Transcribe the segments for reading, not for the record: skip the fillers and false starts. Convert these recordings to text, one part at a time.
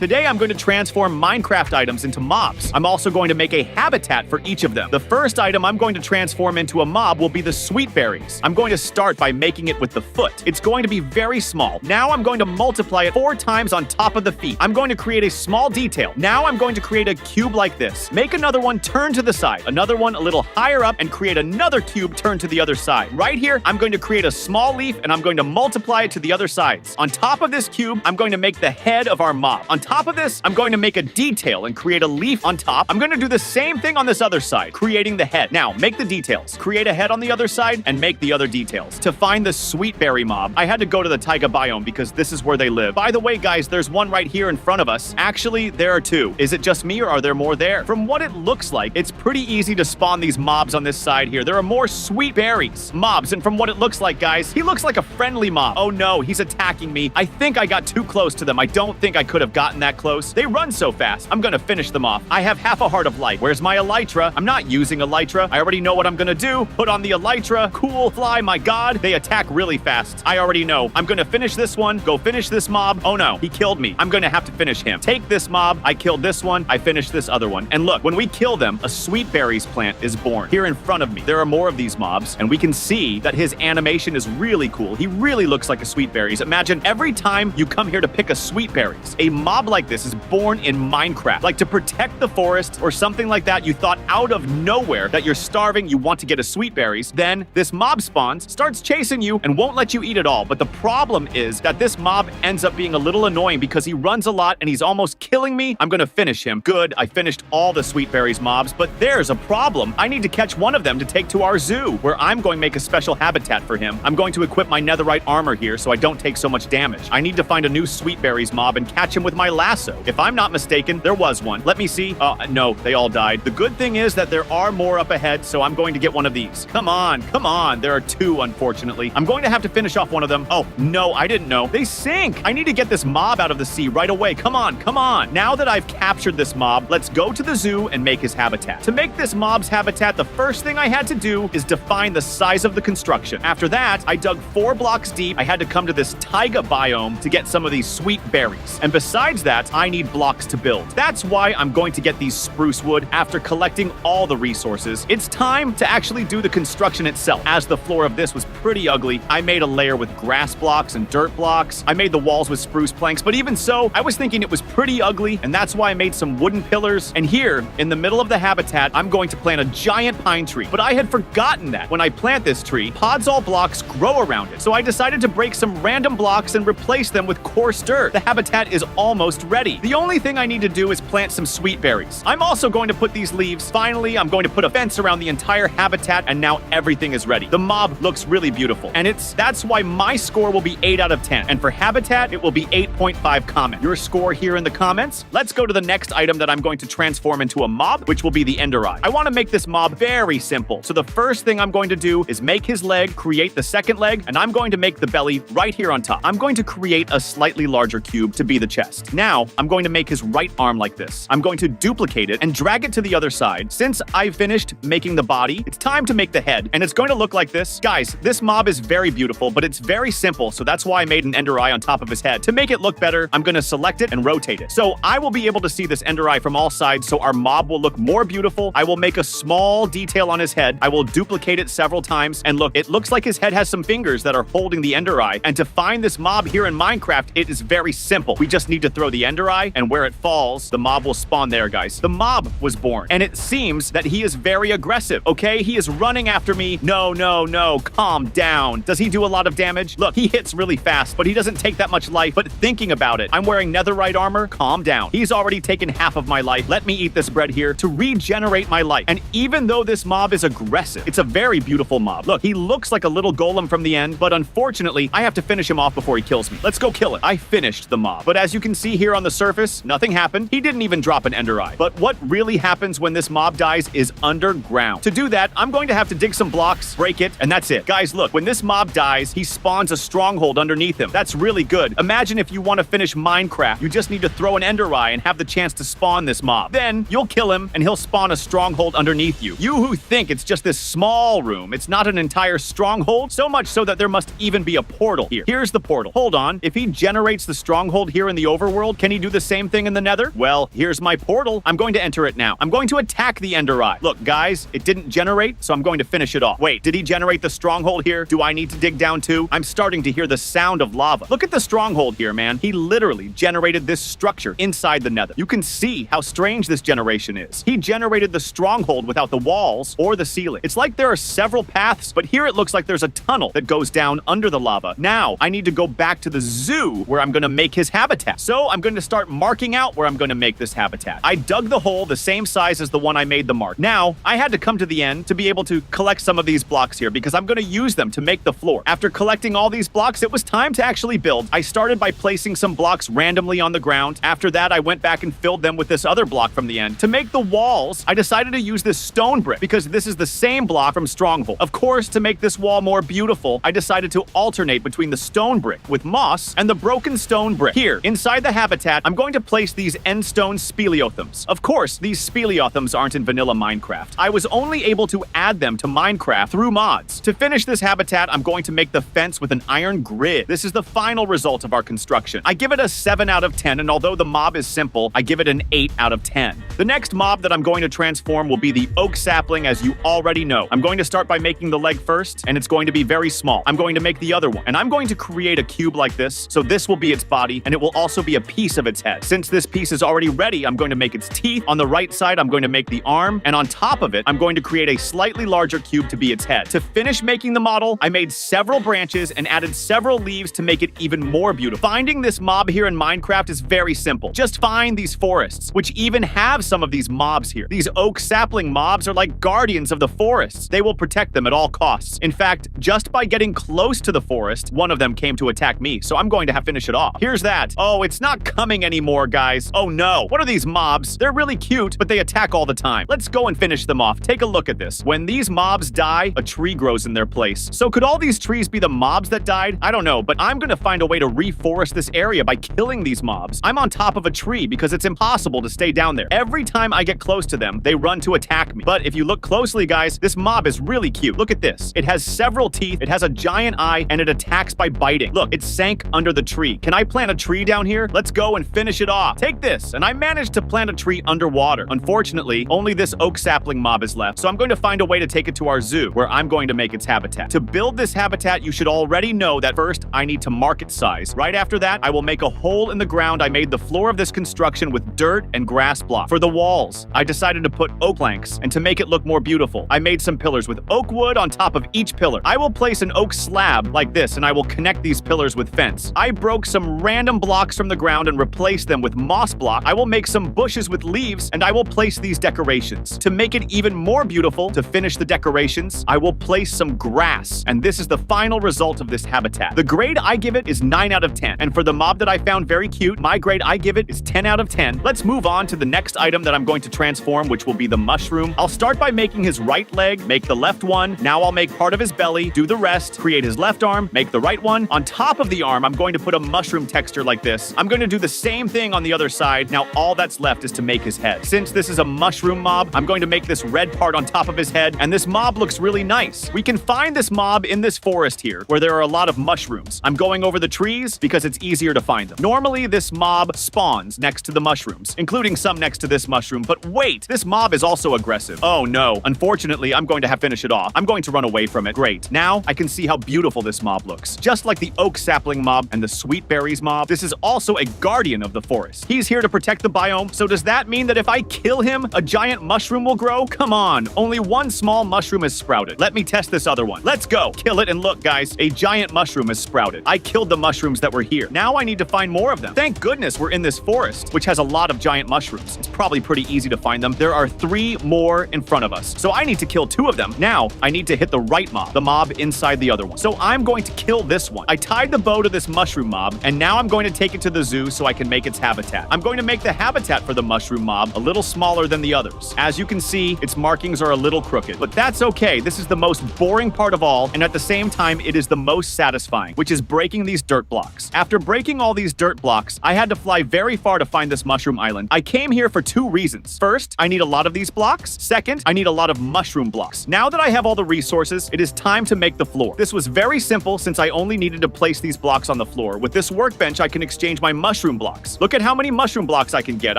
Today I'm going to transform Minecraft items into mobs. I'm also going to make a habitat for each of them. The first item I'm going to transform into a mob will be the sweet berries. I'm going to start by making it with the foot. It's going to be very small. Now I'm going to multiply it 4 times on top of the feet. I'm going to create a small detail. Now I'm going to create a cube like this. Make another one turn to the side, another one a little higher up, and create another cube turn to the other side. Right here, I'm going to create a small leaf and I'm going to multiply it to the other sides. On top of this cube, I'm going to make the head of our mob. On top of this, I'm going to make a detail and create a leaf on top. I'm going to do the same thing on this other side, creating the head. Now, make the details. Create a head on the other side and make the other details. To find the sweet berry mob, I had to go to the taiga biome because this is where they live. By the way, guys, there's one right here in front of us. Actually, there are 2. Is it just me or are there more there? From what it looks like, it's pretty easy to spawn these mobs on this side here. There are more sweet berries mobs, and from what it looks like, guys, he looks like a friendly mob. Oh no, he's attacking me. I think I got too close to them. I don't think I could have gotten that close. They run so fast. I'm gonna finish them off. I have half a heart of light. Where's my elytra? I'm not using elytra. I already know what I'm gonna do. Put on the elytra. Cool, fly, my god. They attack really fast. I already know. I'm gonna finish this one. Go finish this mob. Oh no, he killed me. I'm gonna have to finish him. Take this mob. I killed this one. I finished this other one. And look, when we kill them, a sweet berries plant is born. Here in front of me, there are more of these mobs, and we can see that his animation is really cool. He really looks like a sweet berries. Imagine every time you come here to pick a sweet berries, a mob like this is born in Minecraft. Like to protect the forest or something like that, you thought out of nowhere that you're starving, you want to get a sweet berries, then this mob spawns, starts chasing you, and won't let you eat it all. But the problem is that this mob ends up being a little annoying because he runs a lot and he's almost killing me. I'm gonna finish him. Good, I finished all the sweet berries mobs, but there's a problem. I need to catch one of them to take to our zoo, where I'm going to make a special habitat for him. I'm going to equip my netherite armor here so I don't take so much damage. I need to find a new sweet berries mob and catch him with my lasso. If I'm not mistaken, there was one. Let me see. No, they all died. The good thing is that there are more up ahead, so I'm going to get one of these. Come on, come on. There are 2, unfortunately. I'm going to have to finish off one of them. Oh, no, I didn't know. They sink. I need to get this mob out of the sea right away. Come on, come on. Now that I've captured this mob, let's go to the zoo and make his habitat. To make this mob's habitat, the first thing I had to do is define the size of the construction. After that, I dug 4 blocks deep. I had to come to this taiga biome to get some of these sweet berries. And besides that, I need blocks to build. That's why I'm going to get these spruce wood after collecting all the resources. It's time to actually do the construction itself. As the floor of this was pretty ugly, I made a layer with grass blocks and dirt blocks. I made the walls with spruce planks, but even so, I was thinking it was pretty ugly, and that's why I made some wooden pillars. And here, in the middle of the habitat, I'm going to plant a giant pine tree. But I had forgotten that when I plant this tree, podzol blocks grow around it. So I decided to break some random blocks and replace them with coarse dirt. The habitat is almost ready. The only thing I need to do is plant some sweet berries. I'm also going to put these leaves. Finally, I'm going to put a fence around the entire habitat, and now everything is ready. The mob looks really beautiful, and that's why my score will be 8 out of 10. And for habitat, it will be 8.5 comment. Your score here in the comments. Let's go to the next item that I'm going to transform into a mob, which will be the Endereye. I want to make this mob very simple. So the first thing I'm going to do is make his leg, create the second leg, and I'm going to make the belly right here on top. I'm going to create a slightly larger cube to be the chest. Now, I'm going to make his right arm like this. I'm going to duplicate it and drag it to the other side. Since I finished making the body, it's time to make the head, and it's going to look like this. Guys, this mob is very beautiful, but it's very simple, so that's why I made an Endereye on top of his head. To make it look better, I'm going to select it and rotate it. So I will be able to see this Endereye from all sides, so our mob will look more beautiful. I will make a small detail on his head. I will duplicate it several times, and look, it looks like his head has some fingers that are holding the Endereye. And to find this mob here in Minecraft, it is very simple. We just need to throw the Endereye, and where it falls, the mob will spawn there, guys. The mob was born, and it seems that he is very aggressive, okay? He is running after me. No, no, no, calm down. Does he do a lot of damage? Look, he hits really fast, but he doesn't take that much life. But thinking about it, I'm wearing netherite armor. Calm down. He's already taken half of my life. Let me eat this bread here to regenerate my life. And even though this mob is aggressive, it's a very beautiful mob. Look, he looks like a little golem from the end, but unfortunately, I have to finish him off before he kills me. Let's go kill it. I finished the mob. But as you can see here on the surface, nothing happened. He didn't even drop an Endereye. But what really happens when this mob dies is underground. To do that, I'm going to have to dig some blocks, break it, and that's it. Guys, look, when this mob dies, he spawns a stronghold underneath him. That's really good. Imagine if you want to finish Minecraft, you just need to throw an Endereye and have the chance to spawn this mob. Then you'll kill him and he'll spawn a stronghold underneath you. You who think it's just this small room, it's not an entire stronghold, so much so that there must even be a portal here. Here's the portal. Hold on. If he generates the stronghold here in the overworld, Emerald. Can he do the same thing in the Nether? Well, here's my portal. I'm going to enter it now. I'm going to attack the Endereye. Look, guys, it didn't generate, so I'm going to finish it off. Wait, did he generate the stronghold here? Do I need to dig down too? I'm starting to hear the sound of lava. Look at the stronghold here, man. He literally generated this structure inside the Nether. You can see how strange this generation is. He generated the stronghold without the walls or the ceiling. It's like there are several paths, but here it looks like there's a tunnel that goes down under the lava. Now, I need to go back to the zoo where I'm going to make his habitat. So I'm going to start marking out where I'm going to make this habitat. I dug the hole the same size as the one I made the mark. Now, I had to come to the end to be able to collect some of these blocks here because I'm going to use them to make the floor. After collecting all these blocks, it was time to actually build. I started by placing some blocks randomly on the ground. After that, I went back and filled them with this other block from the end. To make the walls, I decided to use this stone brick because this is the same block from Stronghold. Of course, to make this wall more beautiful, I decided to alternate between the stone brick with moss and the broken stone brick. Here, inside the habitat, I'm going to place these endstone speleothems. Of course, these speleothems aren't in vanilla Minecraft. I was only able to add them to Minecraft through mods. To finish this habitat, I'm going to make the fence with an iron grid. This is the final result of our construction. I give it a 7 out of 10, and although the mob is simple, I give it an 8 out of 10. The next mob that I'm going to transform will be the oak sapling, as you already know. I'm going to start by making the leg first, and it's going to be very small. I'm going to make the other one, and I'm going to create a cube like this, so this will be its body, and it will also be a piece of its head. Since this piece is already ready, I'm going to make its teeth. On the right side, I'm going to make the arm, and on top of it, I'm going to create a slightly larger cube to be its head. To finish making the model, I made several branches and added several leaves to make it even more beautiful. Finding this mob here in Minecraft is very simple. Just find these forests, which even have some of these mobs here. These oak sapling mobs are like guardians of the forests. They will protect them at all costs. In fact, just by getting close to the forest, one of them came to attack me, so I'm going to have to finish it off. Here's that. Oh, it's not coming anymore, guys. Oh no. What are these mobs? They're really cute, but they attack all the time. Let's go and finish them off. Take a look at this. When these mobs die, a tree grows in their place. So could all these trees be the mobs that died? I don't know, but I'm gonna find a way to reforest this area by killing these mobs. I'm on top of a tree because it's impossible to stay down there. Every time I get close to them, they run to attack me. But if you look closely, guys, this mob is really cute. Look at this. It has several teeth, it has a giant eye, and it attacks by biting. Look, it sank under the tree. Can I plant a tree down here? Let's go and finish it off. Take this, and I managed to plant a tree underwater. Unfortunately, only this oak sapling mob is left, so I'm going to find a way to take it to our zoo, where I'm going to make its habitat. To build this habitat, you should already know that first, I need to mark its size. Right after that, I will make a hole in the ground. I made the floor of this construction with dirt and grass block. For the walls, I decided to put oak planks, and to make it look more beautiful, I made some pillars with oak wood on top of each pillar. I will place an oak slab like this, and I will connect these pillars with fence. I broke some random blocks from the ground and replaced them with moss block. I will make some bushes with leaves, and I will place these decorations. To make it even more beautiful, to finish the decorations, I will place some grass, and this is the final result of this habitat. The grade I give it is 9 out of 10, and for the mob that I found very cute, my grade I give it is 10 out of 10. Let's move on to the next item that I'm going to transform, which will be the mushroom. I'll start by making his right leg, make the left one. Now I'll make part of his belly, do the rest, create his left arm, make the right one. On top of the arm, I'm going to put a mushroom texture like this. I'm going to do the same thing on the other side. Now all that's left is to make his head. Since this is a mushroom mob, I'm going to make this red part on top of his head, and this mob looks really nice. We can find this mob in this forest here, where there are a lot of mushrooms. I'm going over the trees because it's easier to find them. Normally, this mob spawns next to the mushrooms, including some next to this mushroom, but wait, this mob is also aggressive. Oh no, unfortunately, I'm going to have to finish it off. I'm going to run away from it. Great. Now, I can see how beautiful this mob looks. Just like the oak sapling mob and the sweet berries mob, this is also a guardian of the forest. He's here to protect the biome, so does that mean that if I kill him, a giant mushroom will grow? Come on, only one small mushroom has sprouted. Let me test this other one. Let's go. Kill it, and look, guys, a giant mushroom has sprouted. I killed the mushrooms that were here. Now I need to find more of them. Thank goodness we're in this forest, which has a lot of giant mushrooms. It's probably pretty easy to find them. There are 3 more in front of us, so I need to kill 2 of them. Now, I need to hit the right mob, the mob inside the other one. So I'm going to kill this one. I tied the bow to this mushroom mob, and now I'm going to take it to the zoo so I can make its habitat. I'm going to make the habitat for the mushroom mob a little smaller than the others. As you can see, its markings are a little crooked, but that's okay. This is the most boring part of all, and at the same time, it is the most satisfying, which is breaking these dirt blocks. After breaking all these dirt blocks, I had to fly very far to find this mushroom island. I came here for 2 2 reasons. First, I need a lot of these blocks. Second, I need a lot of mushroom blocks. Now that I have all the resources, it is time to make the floor. This was very simple since I only needed to place these blocks on the floor. With this workbench, I can exchange my mushroom blocks. Look at how many mushroom blocks I can get.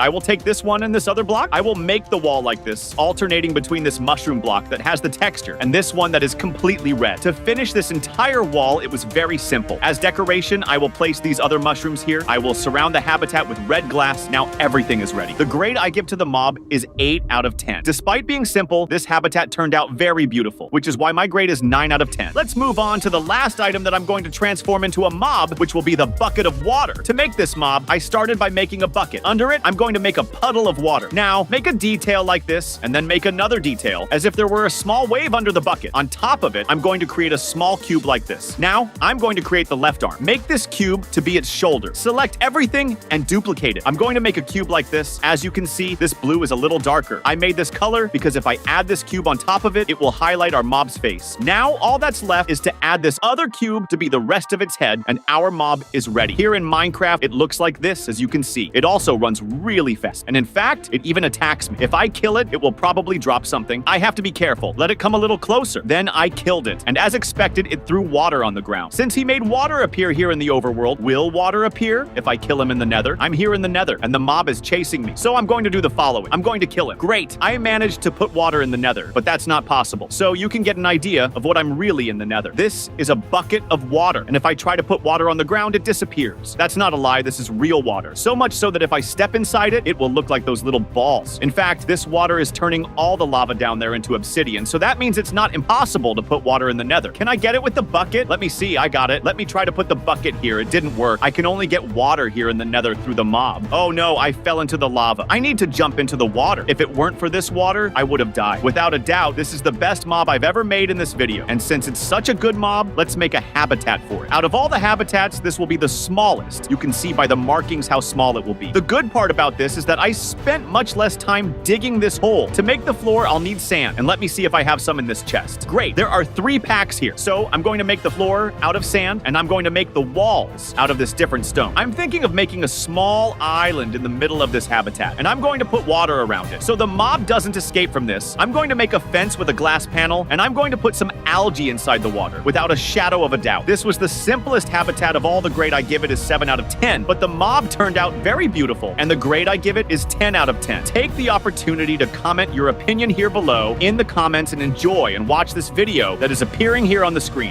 I will take this one and this other block. I will make the wall like this, alternating between this mushroom block that has the texture and this one that is completely red. To finish this entire wall, it was very simple. As decoration, I will place these other mushrooms here. I will surround the habitat with red glass. Now everything is ready. The grade I give to the mob is 8 out of 10. Despite being simple, this habitat turned out very beautiful, which is why my grade is 9 out of 10. Let's move on to the last item that I'm going to transform into a mob, which will be the bucket of water. To make this mob, I started by making a bucket. Under it, I'm going to make a puddle of water. Now, make a detail like this, and then make another detail, as if there were a small wave under the bucket. On top of it, I'm going to create a small cube like this. Now, I'm going to create the left arm. Make this cube to be its shoulder. Select everything and duplicate it. I'm going to make a cube like this. As you can see, this blue is a little darker. I made this color because if I add this cube on top of it, it will highlight our mob's face. Now, all that's left is to add this other cube to be the rest of its head, and our mob is ready. Here in Minecraft, it looks like this, as you can see. It also runs really fast, and in fact, it even attacks me. If I kill it, it will probably drop something. I have to be careful. Let it come a little closer. Then I killed it, and as expected, it threw water on the ground. Since he made water appear here in the overworld, will water appear if I kill him in the nether? I'm here in the nether, and the mob is chasing me, so I'm going to do the following. I'm going to kill him. Great, I managed to put water in the nether, but that's not possible. So you can get an idea of what I'm really in the nether. This is a bucket of water, and if I try to put water on the ground, it disappears. That's not a lie, this is real water. So much so that if I step inside it, it will look like those little balls. In fact, this water is turning all the lava down there into obsidian, so that means it's not impossible to put water in the nether. Can I get it with the bucket? Let me see, I got it. Let me try to put the bucket here. It didn't work. I can only get water here in the nether through the mob. Oh no, I fell into the lava. I need to jump into the water. If it weren't for this water, I would have died. Without a doubt, this is the best mob I've ever made in this video. And since it's such a good mob, let's make a habitat for it. Out of all the habitats, this will be the smallest. You can see by the markings how small it will be. The good part about this is that I spent much less time digging this hole. To make the floor, I'll need sand. And let me see if I have some in this chest. Great, there are 3 packs here. So I'm going to make the floor out of sand, and I'm going to make the walls out of this different stone. I'm thinking of making a small island in the middle of this habitat, and I'm going to put water around it. So the mob doesn't escape from this. I'm going to make a fence with a glass panel, and I'm going to put some algae inside the water, without a shadow of a doubt. This was the simplest habitat of all. The grade I give it is 7 out of 10, but the mob turned out very beautiful, and the grade I give it is 10 out of 10. Take the opportunity to comment your opinion here below in the comments and enjoy and watch this video that is appearing here on the screen.